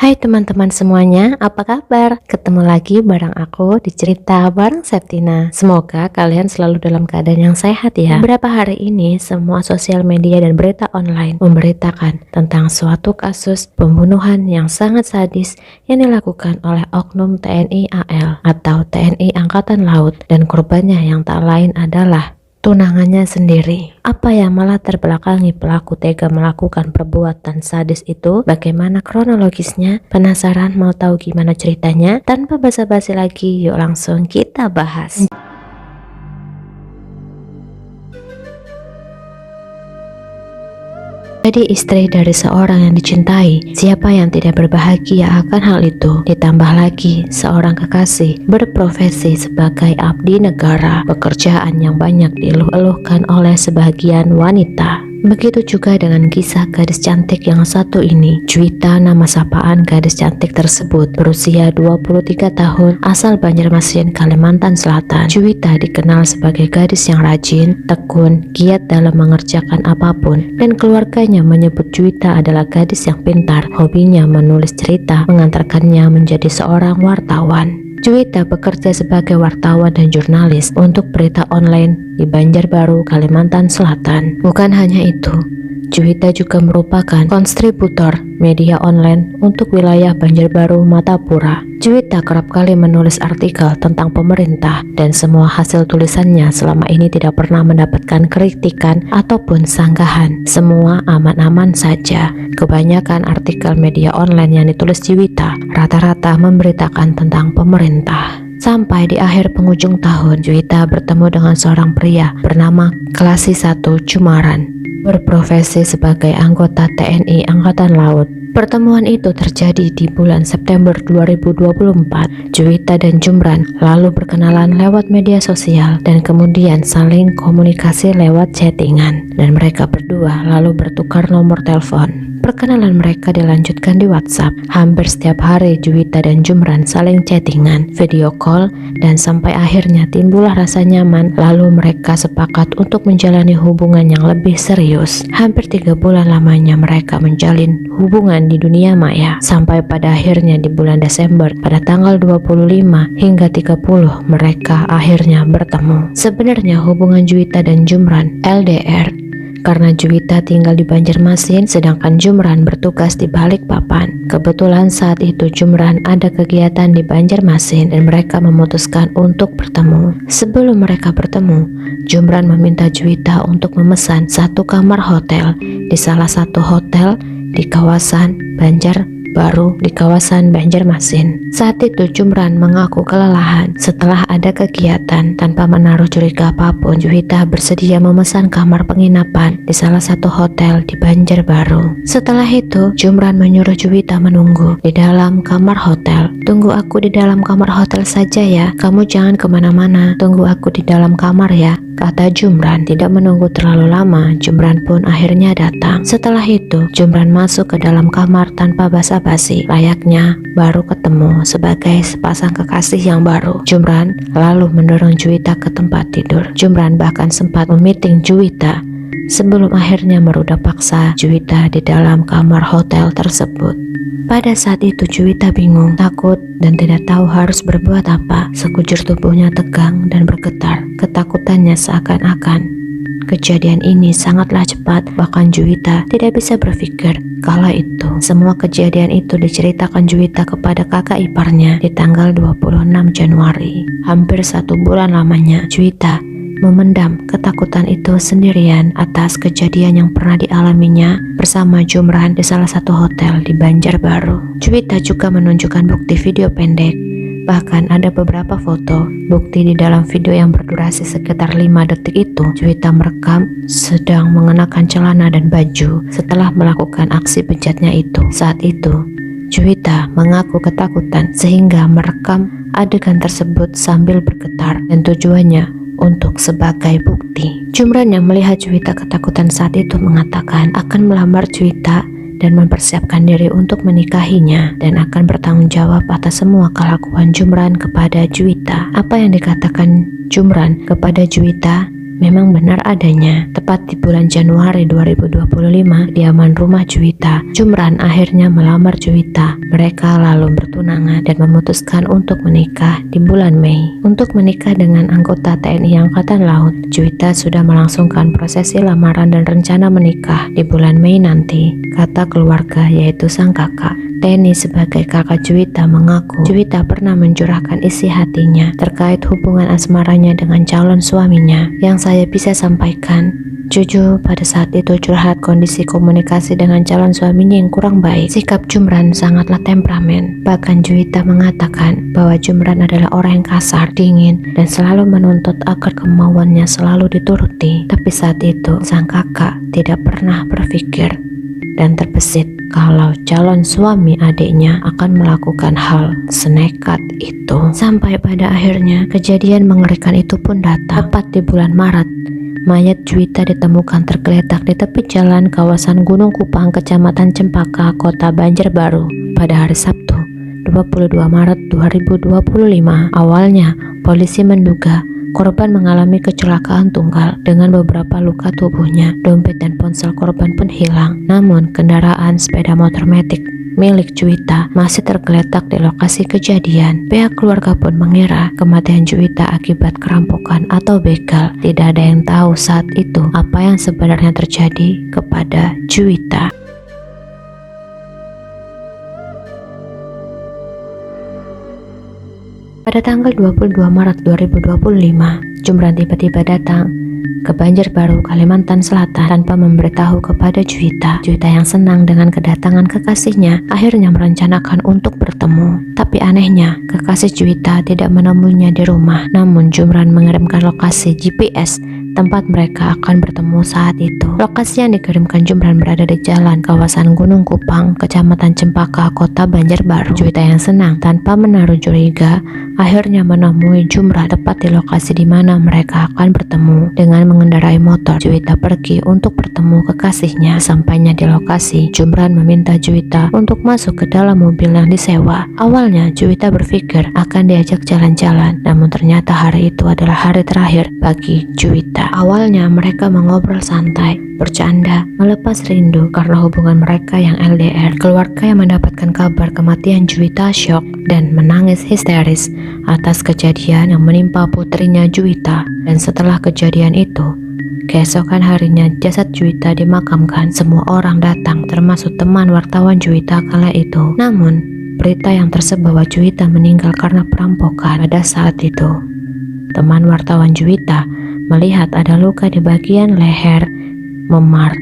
Hai teman-teman semuanya, apa kabar? Ketemu lagi bareng aku di cerita bareng Septina. Semoga kalian selalu dalam keadaan yang sehat ya. Beberapa hari ini semua sosial media dan berita online memberitakan tentang suatu kasus pembunuhan yang sangat sadis yang dilakukan oleh oknum TNI AL atau TNI Angkatan Laut, dan korbannya yang tak lain adalah tunangannya sendiri. Apa yang malah terbelakangi pelaku tega melakukan perbuatan sadis itu? Bagaimana kronologisnya? Penasaran mau tahu gimana ceritanya? Tanpa basa-basi lagi, yuk langsung kita bahas. Jadi istri dari seorang yang dicintai, siapa yang tidak berbahagia akan hal itu? Ditambah lagi seorang kekasih berprofesi sebagai abdi negara, pekerjaan yang banyak dieluh-eluhkan oleh sebagian wanita. Begitu juga dengan kisah gadis cantik yang satu ini. Juwita nama sapaan gadis cantik tersebut, berusia 23 tahun, asal Banjarmasin, Kalimantan Selatan. Juwita dikenal sebagai gadis yang rajin, tekun, giat dalam mengerjakan apapun, dan keluarganya menyebut Juwita adalah gadis yang pintar. Hobinya menulis cerita mengantarkannya menjadi seorang wartawan. Juwita bekerja sebagai wartawan dan jurnalis untuk berita online di Banjarbaru, Kalimantan Selatan. Bukan hanya itu, Juwita juga merupakan kontributor media online untuk wilayah Banjarbaru, Matapura. Juwita kerap kali menulis artikel tentang pemerintah, dan semua hasil tulisannya selama ini tidak pernah mendapatkan kritikan ataupun sanggahan. Semua aman-aman saja. Kebanyakan artikel media online yang ditulis Juwita rata-rata memberitakan tentang pemerintah. Sampai di akhir penghujung tahun, Juwita bertemu dengan seorang pria bernama Klasi 1 Jumaran, berprofesi sebagai anggota TNI Angkatan Laut. Pertemuan itu terjadi di bulan September 2024. Juwita dan Jumran lalu berkenalan lewat media sosial dan kemudian saling komunikasi lewat chattingan, dan mereka berdua lalu bertukar nomor telepon. Perkenalan mereka dilanjutkan di WhatsApp. Hampir setiap hari Juwita dan Jumran saling chattingan, video call, dan sampai akhirnya timbullah rasa nyaman. Lalu mereka sepakat untuk menjalani hubungan yang lebih serius. Hampir 3 bulan lamanya mereka menjalin hubungan di dunia maya, sampai pada akhirnya di bulan Desember pada tanggal 25 hingga 30 mereka akhirnya bertemu. Sebenarnya hubungan Juwita dan Jumran LDR, karena Juwita tinggal di Banjarmasin sedangkan Jumran bertugas di Balikpapan. Kebetulan saat itu Jumran ada kegiatan di Banjarmasin dan mereka memutuskan untuk bertemu. Sebelum mereka bertemu, Jumran meminta Juwita untuk memesan satu kamar hotel di salah satu hotel di kawasan Banjarbaru di kawasan Banjarmasin. Saat itu Jumran mengaku kelelahan setelah ada kegiatan. Tanpa menaruh curiga apapun, Juwita bersedia memesan kamar penginapan di salah satu hotel di Banjarbaru. Setelah itu Jumran menyuruh Juwita menunggu di dalam kamar hotel. "Tunggu aku di dalam kamar hotel saja ya, kamu jangan kemana-mana, tunggu aku di dalam kamar ya," kata Jumran. Tidak menunggu terlalu lama, Jumran pun akhirnya datang. Setelah itu Jumran masuk ke dalam kamar tanpa basa-basi, layaknya baru ketemu sebagai sepasang kekasih yang baru. Jumran lalu mendorong Juwita ke tempat tidur. Jumran bahkan sempat memiting Juwita sebelum akhirnya merudah paksa Juwita di dalam kamar hotel tersebut. Pada saat itu Juwita bingung, takut, dan tidak tahu harus berbuat apa. Sekujur tubuhnya tegang dan bergetar. Ketakutannya seakan-akan kejadian ini sangatlah cepat, bahkan Juwita tidak bisa berpikir kala itu. Semua kejadian itu diceritakan Juwita kepada kakak iparnya di tanggal 26 Januari. Hampir 1 bulan lamanya Juwita memendam ketakutan itu sendirian atas kejadian yang pernah dialaminya bersama Jumran di salah satu hotel di Banjarbaru. Juwita juga menunjukkan bukti video pendek. Bahkan ada beberapa foto. Bukti di dalam video yang berdurasi sekitar 5 detik itu, Juwita merekam sedang mengenakan celana dan baju setelah melakukan aksi bejatnya itu. Saat itu, Juwita mengaku ketakutan sehingga merekam adegan tersebut sambil bergetar, dan tujuannya untuk sebagai bukti. Jumran yang melihat Juwita ketakutan saat itu mengatakan akan melamar Juwita dan mempersiapkan diri untuk menikahinya, dan akan bertanggung jawab atas semua kelakuan Jumran kepada Juwita. Apa yang dikatakan Jumran kepada Juwita memang benar adanya. Tepat di bulan Januari 2025, di kediaman rumah Juwita, Jumran akhirnya melamar Juwita. Mereka lalu bertunangan dan memutuskan untuk menikah di bulan Mei. Untuk menikah dengan anggota TNI Angkatan Laut, Juwita sudah melangsungkan prosesi lamaran dan rencana menikah di bulan Mei nanti, kata keluarga yaitu sang kakak. Teni sebagai kakak Juwita mengaku Juwita pernah mencurahkan isi hatinya terkait hubungan asmaranya dengan calon suaminya. Yang saya bisa sampaikan, jujur pada saat itu curhat kondisi komunikasi dengan calon suaminya yang kurang baik. Sikap Jumran sangatlah temperamen. Bahkan Juwita mengatakan bahwa Jumran adalah orang yang kasar, dingin, dan selalu menuntut agar kemauannya selalu dituruti. Tapi saat itu sang kakak tidak pernah berpikir dan terbesit kalau calon suami adiknya akan melakukan hal senekat itu. Sampai pada akhirnya kejadian mengerikan itu pun datang. Tepat di bulan Maret, mayat Juwita ditemukan tergeletak di tepi jalan kawasan Gunung Kupang, Kecamatan Cempaka, Kota Banjarbaru pada hari Sabtu 22 Maret 2025. Awalnya polisi menduga korban mengalami kecelakaan tunggal dengan beberapa luka tubuhnya. Dompet dan ponsel korban pun hilang. Namun kendaraan sepeda motor matic milik Juwita masih tergeletak di lokasi kejadian. Pihak keluarga pun mengira kematian Juwita akibat kerampokan atau begal. Tidak ada yang tahu saat itu apa yang sebenarnya terjadi kepada Juwita. Pada tanggal 22 Maret 2025, Jumran tiba-tiba datang ke Banjarbaru, Kalimantan Selatan tanpa memberitahu kepada Juwita. Juwita yang senang dengan kedatangan kekasihnya akhirnya merencanakan untuk bertemu. Tapi anehnya, kekasih Juwita tidak menemuinya di rumah. Namun Jumran mengirimkan lokasi GPS tempat mereka akan bertemu saat itu. Lokasi yang dikirimkan Jumran berada di jalan kawasan Gunung Kupang, Kecamatan Cempaka, Kota Banjarbaru. Juwita yang senang tanpa menaruh curiga akhirnya menemui Jumran tepat di lokasi di mana mereka akan bertemu. Dengan mengendarai motor, Juwita pergi untuk bertemu kekasihnya. Sampainya di lokasi, Jumran meminta Juwita untuk masuk ke dalam mobil yang disewa. Awalnya Juwita berpikir akan diajak jalan-jalan, namun ternyata hari itu adalah hari terakhir bagi Juwita. Awalnya mereka mengobrol santai, bercanda, melepas rindu karena hubungan mereka yang LDR. Keluarga yang mendapatkan kabar kematian Juwita syok dan menangis histeris atas kejadian yang menimpa putrinya Juwita. Dan setelah kejadian itu, keesokan harinya jasad Juwita dimakamkan. Semua orang datang termasuk teman wartawan Juwita kala itu. Namun berita yang tersebar bahwa Juwita meninggal karena perampokan. Pada saat itu, teman wartawan Juwita melihat ada luka di bagian leher, memar,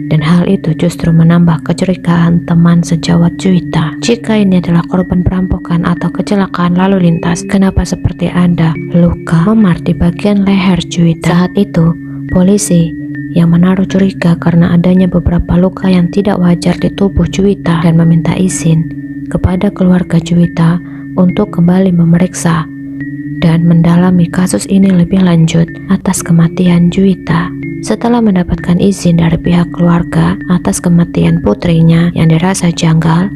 dan hal itu justru menambah kecurigaan teman sejawat Juwita. Jika ini adalah korban perampokan atau kecelakaan lalu lintas, kenapa seperti ada luka memar di bagian leher Juwita? Saat itu, polisi yang menaruh curiga karena adanya beberapa luka yang tidak wajar di tubuh Juwita dan meminta izin kepada keluarga Juwita untuk kembali memeriksa dan mendalami kasus ini lebih lanjut atas kematian Juwita. Setelah mendapatkan izin dari pihak keluarga atas kematian putrinya yang dirasa janggal,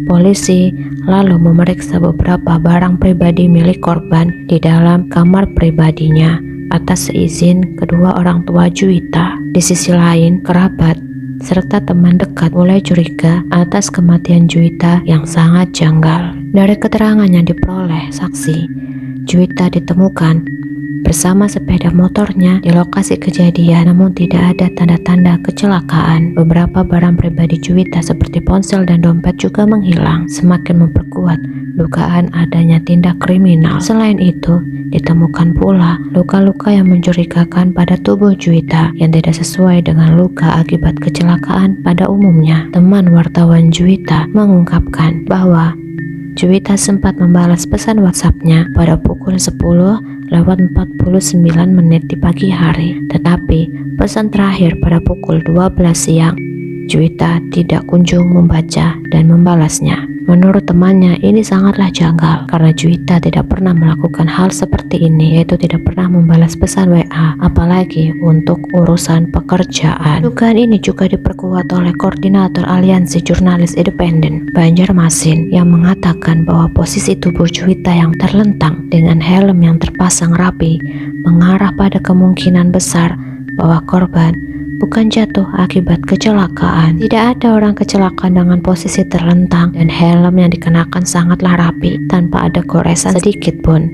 polisi lalu memeriksa beberapa barang pribadi milik korban di dalam kamar pribadinya atas seizin kedua orang tua Juwita. Di sisi lain, kerabat serta teman dekat mulai curiga atas kematian Juwita yang sangat janggal. Dari keterangan yang diperoleh saksi, Juwita ditemukan bersama sepeda motornya di lokasi kejadian, namun tidak ada tanda-tanda kecelakaan. Beberapa barang pribadi Juwita seperti ponsel dan dompet juga menghilang, semakin memperkuat dugaan adanya tindak kriminal. Selain itu, ditemukan pula luka-luka yang mencurigakan pada tubuh Juwita yang tidak sesuai dengan luka akibat kecelakaan pada umumnya. Teman wartawan Juwita mengungkapkan bahwa Juwita sempat membalas pesan WhatsApp-nya pada pukul 10:49 di pagi hari. Tetapi pesan terakhir pada pukul 12 siang, Juwita tidak kunjung membaca dan membalasnya. Menurut temannya ini sangatlah janggal karena Juwita tidak pernah melakukan hal seperti ini, yaitu tidak pernah membalas pesan WA, apalagi untuk urusan pekerjaan. Dugaan ini juga diperkuat oleh Koordinator Aliansi Jurnalis Independen Banjarmasin yang mengatakan bahwa posisi tubuh Juwita yang terlentang dengan helm yang terpasang rapi mengarah pada kemungkinan besar bahwa korban bukan jatuh akibat kecelakaan. Tidak ada orang kecelakaan dengan posisi terlentang dan helm yang dikenakan sangatlah rapi tanpa ada goresan sedikit pun.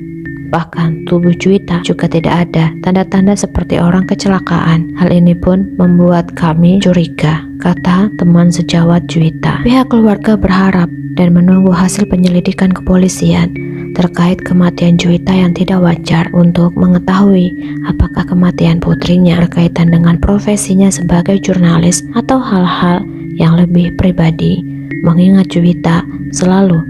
Bahkan tubuh Juwita juga tidak ada tanda-tanda seperti orang kecelakaan. Hal ini pun membuat kami curiga, kata teman sejawat Juwita. Pihak keluarga berharap dan menunggu hasil penyelidikan kepolisian terkait kematian Juwita yang tidak wajar untuk mengetahui apakah kematian putrinya berkaitan dengan profesinya sebagai jurnalis atau hal-hal yang lebih pribadi, mengingat Juwita selalu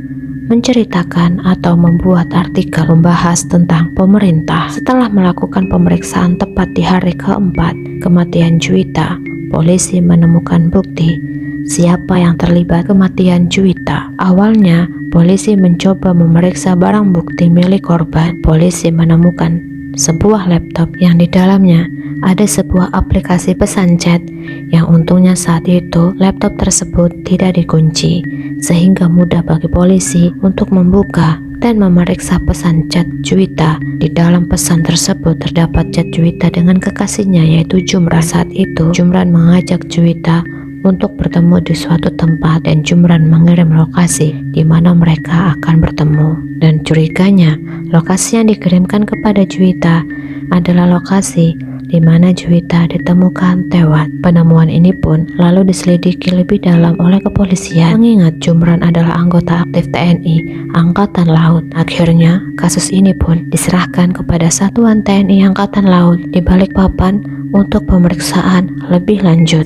menceritakan atau membuat artikel membahas tentang pemerintah. Setelah melakukan pemeriksaan tepat di hari keempat kematian Juwita, polisi menemukan bukti siapa yang terlibat kematian Juwita. Awalnya, polisi mencoba memeriksa barang bukti milik korban. Polisi menemukan sebuah laptop yang di dalamnya ada sebuah aplikasi pesan chat yang untungnya saat itu laptop tersebut tidak dikunci, sehingga mudah bagi polisi untuk membuka dan memeriksa pesan chat Juwita. Di dalam pesan tersebut terdapat chat Juwita dengan kekasihnya yaitu Jumran. Saat itu Jumran mengajak Juwita untuk bertemu di suatu tempat dan Jumran mengirim lokasi di mana mereka akan bertemu. Dan curiganya, lokasi yang dikirimkan kepada Juwita adalah lokasi di mana Juwita ditemukan tewas. Penemuan ini pun lalu diselidiki lebih dalam oleh kepolisian, mengingat Jumran adalah anggota aktif TNI Angkatan Laut. Akhirnya, kasus ini pun diserahkan kepada Satuan TNI Angkatan Laut di Balikpapan untuk pemeriksaan lebih lanjut.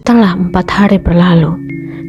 Setelah 4 hari berlalu,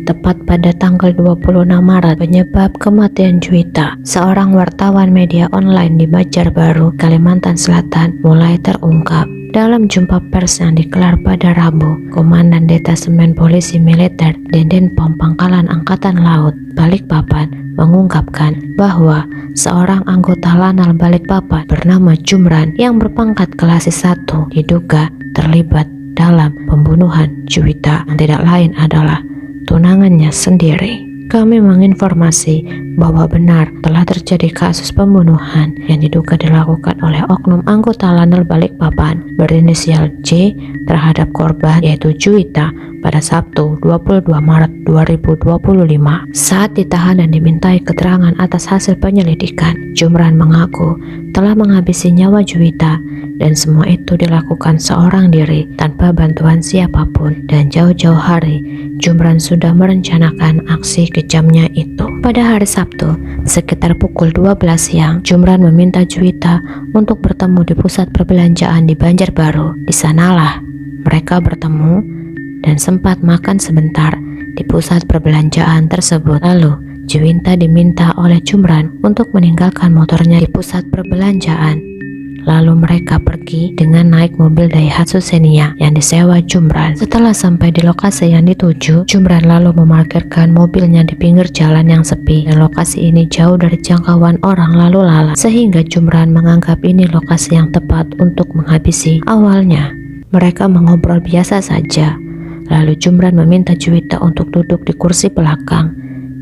tepat pada tanggal 26 Maret, penyebab kematian Juwita, seorang wartawan media online di Banjarbaru, Kalimantan Selatan, mulai terungkap. Dalam jumpa pers yang digelar pada Rabu, Komandan Detasemen Polisi Militer Denden Pom Pangkalan Angkatan Laut Balikpapan mengungkapkan bahwa seorang anggota Lanal Balikpapan bernama Jumran yang berpangkat Klasik 1 diduga terlibat dalam pembunuhan Juwita yang tidak lain adalah tunangannya sendiri. Kami menginformasi bahwa benar telah terjadi kasus pembunuhan yang diduga dilakukan oleh oknum anggota Lanal Balikpapan berinisial J terhadap korban yaitu Juwita pada Sabtu 22 Maret 2025. Saat ditahan dan dimintai keterangan atas hasil penyelidikan, Jumran mengaku telah menghabisi nyawa Juwita dan semua itu dilakukan seorang diri tanpa bantuan siapapun, dan jauh-jauh hari Jumran sudah merencanakan aksi kejamnya itu. Pada hari Sabtu sekitar pukul 12 siang, Jumran meminta Juwita untuk bertemu di pusat perbelanjaan di Banjarbaru. Di sanalah mereka bertemu dan sempat makan sebentar di pusat perbelanjaan tersebut. Lalu Juwita diminta oleh Jumran untuk meninggalkan motornya di pusat perbelanjaan. Lalu mereka pergi dengan naik mobil Daihatsu Xenia yang disewa Jumran. Setelah sampai di lokasi yang dituju, Jumran lalu memarkirkan mobilnya di pinggir jalan yang sepi, dan lokasi ini jauh dari jangkauan orang lalu lalang, sehingga Jumran menganggap ini lokasi yang tepat untuk menghabisi. Awalnya mereka mengobrol biasa saja, lalu Jumran meminta Juwita untuk duduk di kursi belakang.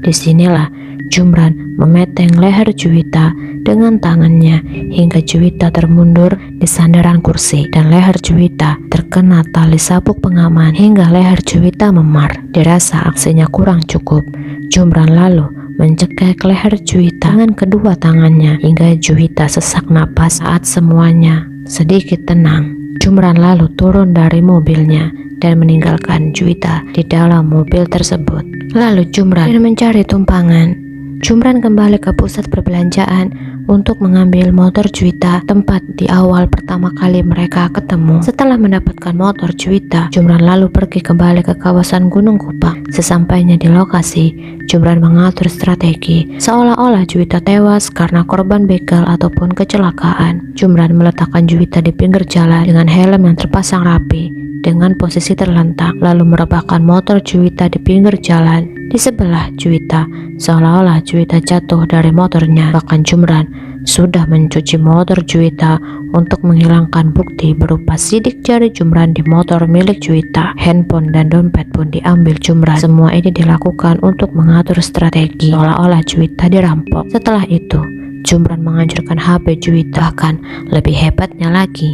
Disinilah Jumran memeteng leher Juwita dengan tangannya hingga Juwita termundur di sandaran kursi, dan leher Juwita terkena tali sabuk pengaman hingga leher Juwita memar. Dirasa aksinya kurang cukup, Jumran lalu mencekik leher Juwita dengan kedua tangannya hingga Juwita sesak napas. Saat semuanya sedikit tenang, Jumran lalu turun dari mobilnya dan meninggalkan Juwita di dalam mobil tersebut. Lalu Jumran mencari tumpangan. Jumran kembali ke pusat perbelanjaan untuk mengambil motor Juwita, tempat di awal pertama kali mereka ketemu. Setelah mendapatkan motor Juwita, Jumran lalu pergi kembali ke kawasan Gunung Kupang. Sesampainya di lokasi, Jumran mengatur strategi seolah-olah Juwita tewas karena korban begal ataupun kecelakaan. Jumran meletakkan Juwita di pinggir jalan dengan helm yang terpasang rapi dengan posisi terlentak, lalu merebahkan motor Juwita di pinggir jalan di sebelah Juwita, seolah-olah Juwita jatuh dari motornya. Bahkan Jumran sudah mencuci motor Juwita untuk menghilangkan bukti berupa sidik jari Jumran di motor milik Juwita. Handphone dan dompet pun diambil Jumran. Semua ini dilakukan untuk mengatur strategi seolah-olah Juwita dirampok. Setelah itu, Jumran menghancurkan HP Juwita. Bahkan lebih hebatnya lagi,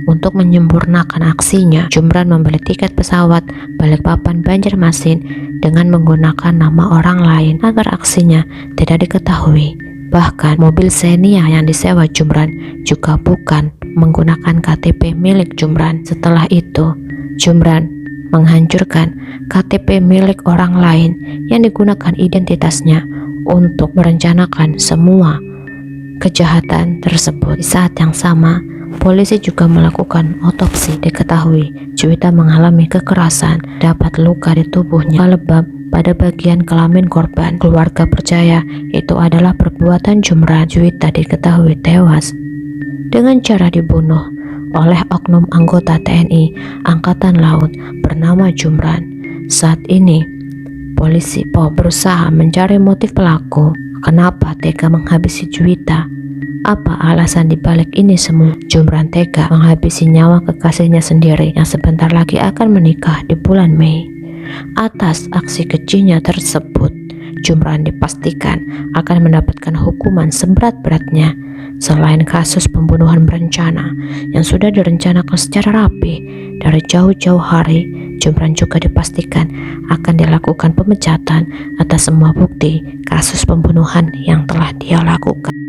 untuk menyempurnakan aksinya, Jumran membeli tiket pesawat Balikpapan Banjarmasin dengan menggunakan nama orang lain agar aksinya tidak diketahui. Bahkan mobil Xenia yang disewa Jumran juga bukan menggunakan KTP milik Jumran. Setelah itu, Jumran menghancurkan KTP milik orang lain yang digunakan identitasnya untuk merencanakan semua kejahatan tersebut. Di saat yang sama, polisi juga melakukan otopsi. Diketahui Juwita mengalami kekerasan, dapat luka di tubuhnya, lebam pada bagian kelamin korban. Keluarga percaya itu adalah perbuatan Jumran. Juwita diketahui tewas dengan cara dibunuh oleh oknum anggota TNI Angkatan Laut bernama Jumran. Saat ini polisi berusaha mencari motif pelaku. Kenapa tega menghabisi Juwita? Apa alasan dibalik ini semua? Jumran tega menghabisi nyawa kekasihnya sendiri yang sebentar lagi akan menikah di bulan Mei. Atas aksi kejinya tersebut, Jumran dipastikan akan mendapatkan hukuman seberat-beratnya. Selain kasus pembunuhan berencana yang sudah direncanakan secara rapi dari jauh-jauh hari, Jumran juga dipastikan akan dilakukan pemecatan atas semua bukti kasus pembunuhan yang telah dia lakukan.